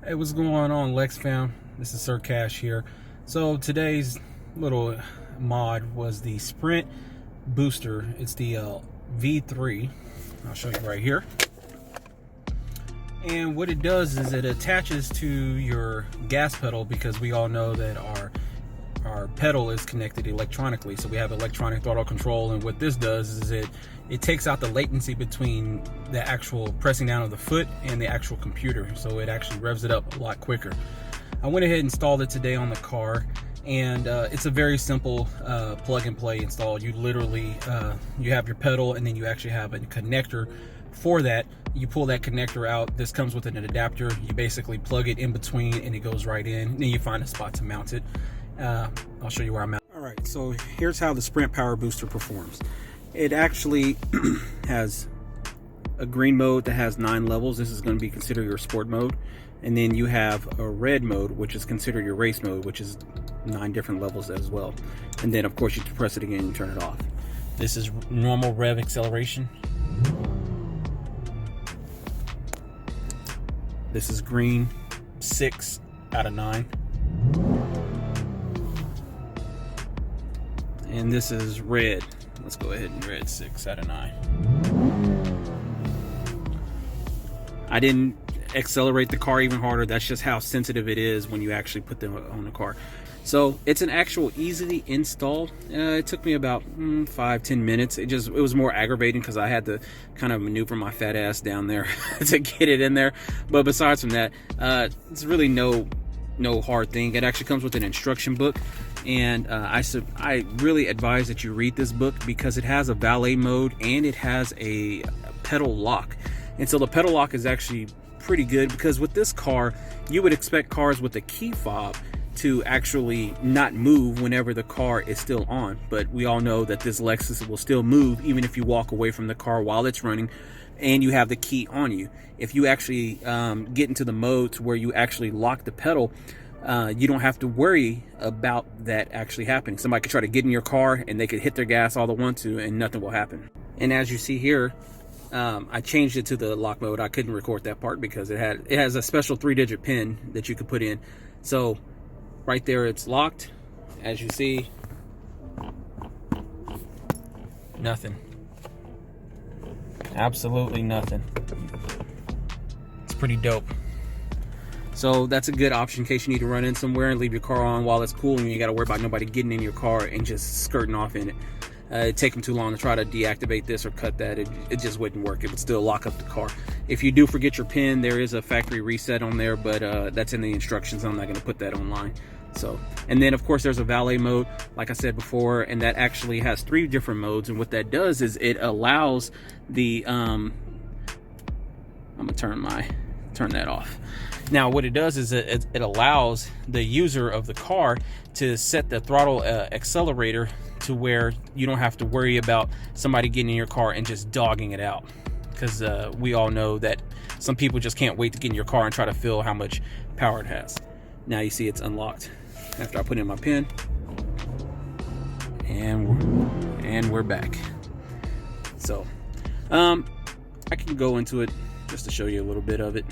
Hey, what's going on, Lex fam? This is Sir Cash here. So today's little mod was the Sprint booster. It's the V3. I'll show you right here. And what it does is it attaches to your gas pedal, because we all know that our pedal is connected electronically. So we have electronic throttle control, and what this does is it takes out the latency between the actual pressing down of the foot and the actual computer. So it actually revs it up a lot quicker. I went ahead and installed it today on the car, and it's a very simple plug and play install. You literally you have your pedal, and then you actually have a connector for that. You pull that connector out. This comes with an adapter. You basically plug it in between and it goes right in. Then you find a spot to mount it. I'll show you where I'm at. All right, so here's how the Sprint Power Booster performs. It actually has a green mode that has 9 levels. This is going to be considered your sport mode. And then you have a red mode, which is considered your race mode, which is 9 different levels as well. And then of course you press it again and turn it off. This is normal rev acceleration. This is green, 6 out of 9. And this is red. Let's go ahead and red, 6 out of 9. I didn't accelerate the car even harder. That's just how sensitive it is when you actually put them on the car. So it's an actual easily install. It took me about 5-10 minutes. It was more aggravating because I had to kind of maneuver my fat ass down there to get it in there. But besides from that, it's really no hard thing. It actually comes with an instruction book, and I really advise that you read this book because it has a valet mode and it has a pedal lock. And so the pedal lock is actually pretty good, because with this car you would expect cars with a key fob to actually not move whenever the car is still on, but we all know that this Lexus will still move even if you walk away from the car while it's running and you have the key on you. If you actually get into the mode to where you actually lock the pedal, you don't have to worry about that actually happening. Somebody could try to get in your car and they could hit their gas all they want to and nothing will happen. And as you see here, I changed it to the lock mode. I couldn't record that part because it has a special 3-digit pin that you could put in. So right there it's locked. As you see, nothing. Absolutely nothing. It's pretty dope. So that's a good option in case you need to run in somewhere and leave your car on while it's cool and you got to worry about nobody getting in your car and just skirting off in it. It'd take them too long to try to deactivate this or cut that. It just wouldn't work. It would still lock up the car. If you do forget your pin, there is a factory reset on there, but that's in the instructions. I'm not going to put that online. So, and then of course there's a valet mode, like I said before, and that actually has 3 different modes. And what that does is it allows the I'm gonna turn that off. Now what it does is it allows the user of the car to set the throttle accelerator to where you don't have to worry about somebody getting in your car and just dogging it out, because we all know that some people just can't wait to get in your car and try to feel how much power it has. Now you see it's unlocked after I put in my pin, and we're back. So I can go into it just to show you a little bit of it.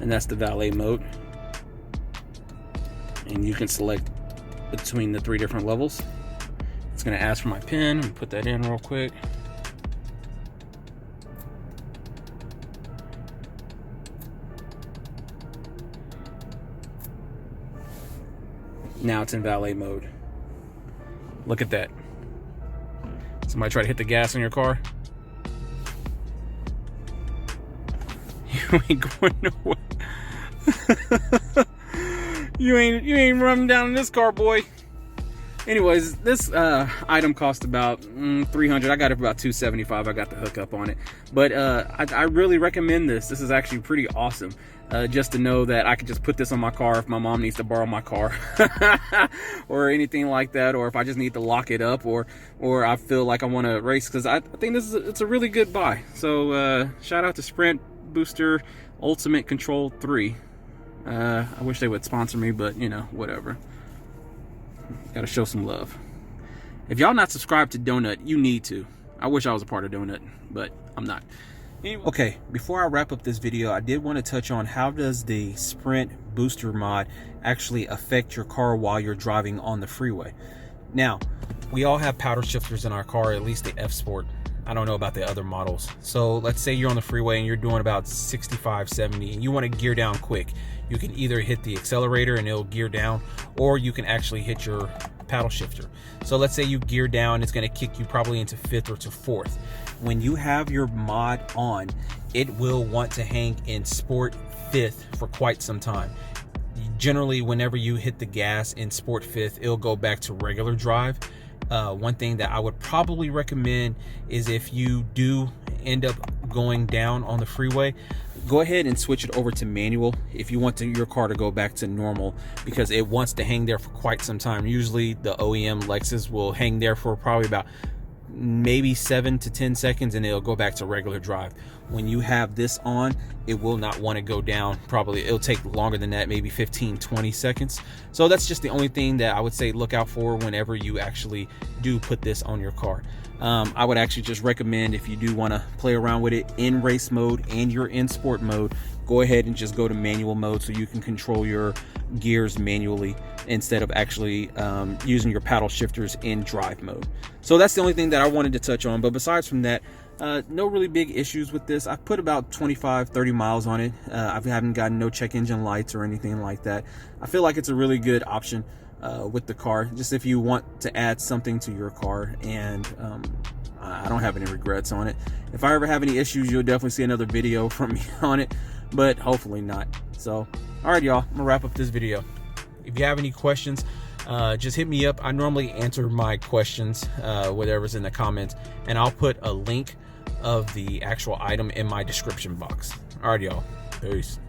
And that's the valet mode, and you can select between the 3 different levels. It's going to ask for my pin. Let me put that in real quick. Now it's in valet mode. Look at that. Somebody try to hit the gas on your car. You ain't going nowhere. you ain't running down in this car, boy. Anyways, this item cost about $300. I got it for about $275. I got the hookup on it, but I really recommend this. This is actually pretty awesome. Just to know that I could just put this on my car if my mom needs to borrow my car or anything like that, or if I just need to lock it up, or I feel like I want to race, because I think it's a really good buy. So shout out to Sprint Booster Ultimate Control 3. I wish they would sponsor me, but you know, whatever. Gotta show some love. If y'all not subscribed to Donut, you need to. I wish I was a part of doing it, but I'm not. Anyway. Okay, before I wrap up this video, I did want to touch on how does the Sprint booster mod actually affect your car while you're driving on the freeway. Now, we all have paddle shifters in our car, at least the F Sport. I don't know about the other models. So let's say you're on the freeway and you're doing about 65, 70 and you want to gear down quick. You can either hit the accelerator and it'll gear down, or you can actually hit your paddle shifter. So let's say you gear down, it's going to kick you probably into 5th or to 4th. When you have your mod on, it will want to hang in Sport 5th for quite some time. Generally, whenever you hit the gas in Sport 5th, it'll go back to regular drive. One thing that I would probably recommend is if you do end up going down on the freeway, go ahead and switch it over to manual if you want your car to go back to normal, because it wants to hang there for quite some time. Usually the OEM Lexus will hang there for probably about maybe 7 to 10 seconds and it'll go back to regular drive. When you have this on, it will not want to go down. Probably it'll take longer than that, maybe 15-20 seconds. So that's just the only thing that I would say look out for whenever you actually do put this on your car. I would actually just recommend, if you do want to play around with it in race mode and you're in sport mode, go ahead and just go to manual mode so you can control your gears manually instead of actually using your paddle shifters in drive mode. So that's the only thing that I wanted to touch on. But besides from that, no really big issues with this. I've put about 25-30 miles on it. I haven't gotten no check engine lights or anything like that. I feel like it's a really good option with the car, just if you want to add something to your car. And I don't have any regrets on it. If I ever have any issues, you'll definitely see another video from me on it, but hopefully not. So alright y'all, I'm gonna wrap up this video. If you have any questions, just hit me up. I normally answer my questions, whatever's in the comments, and I'll put a link of the actual item in my description box. Alright y'all, peace.